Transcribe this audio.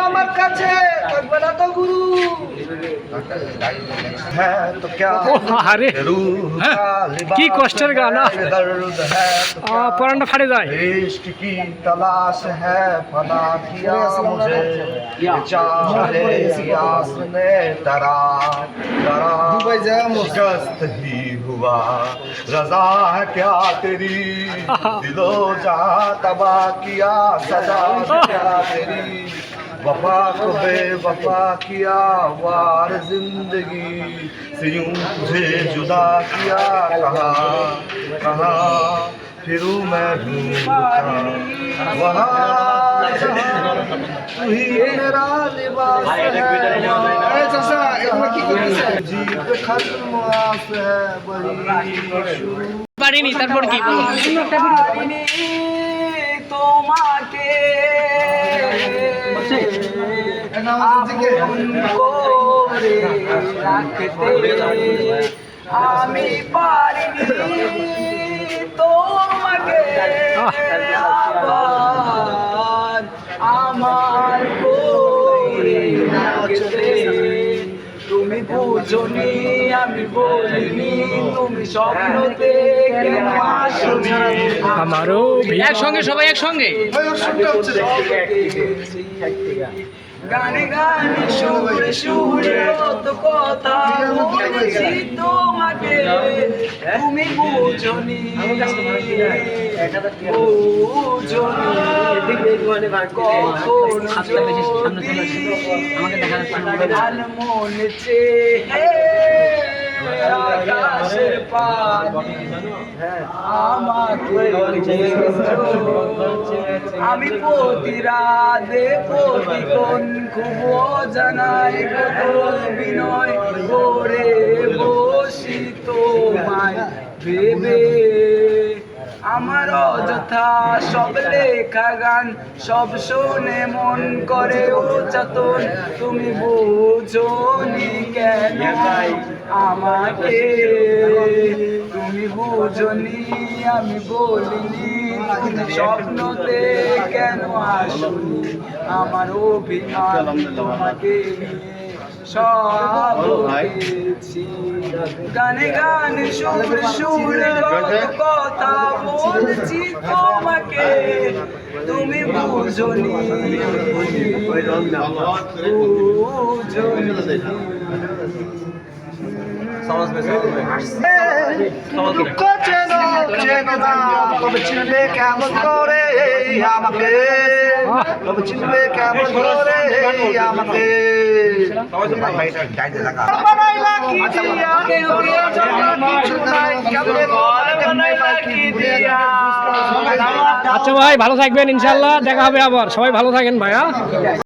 আমার কাছে থাকবে না তো গুরু। আরে কি কষ্টের গান, পরানটা ফাটে যায়। इश्क की तलाश है फना किया मुझे चाहे यास ने डरा शिकस्त ही हुआ रजा है क्या तेरी दिलो जहां तबाह किया सजा है क्या तेरी वफा को बेवफा किया वार जिंदगी से यूं तुझे जुदा किया कहा फिरूं मैं वहाँ तू ही मेरा लिबास है जीत खत्म आस है वही शुरू পারিনি তারপর কি তোমাকে আমি পারিনি তোমাকে আবার আমার করে রাখতে। তুমি বুঝনি আমি বলিনি তুমি স্বপ্নতে কেন আসনি আমারও একসঙ্গে সবাই একসঙ্গে গানে গানে সুরে সুরে কত কথা বলেছি তোমাকে তুমি বুঝনি মনে চেয়ে আকাশের পানি আমাকে আমি প্রতি রাতে প্রতিক্ষণ খুব জানাই কত বিনয় করে বসি তোমায় ভেবে আমার অযথা সব লেখা গান সব শুনে মন করে উচ্চাতন তুমি বুঝনি কেন আমাকে তুমি বুঝনি আমি বলিনি স্বপ্নতে কেন আসনি আমার অভিমান তোমাকে সব হয়েছি গানে গানে সুরে সুরে কথা বলছি তোমাকে তুমি বুঝনি চিনবে কেমন করে আমাকে চিনবে কেমন করে আমাকে আচ্ছা ভাই, ভালো থাকবেন, ইনশাল্লাহ দেখা হবে আবার। সবাই ভালো থাকেন ভাইয়া।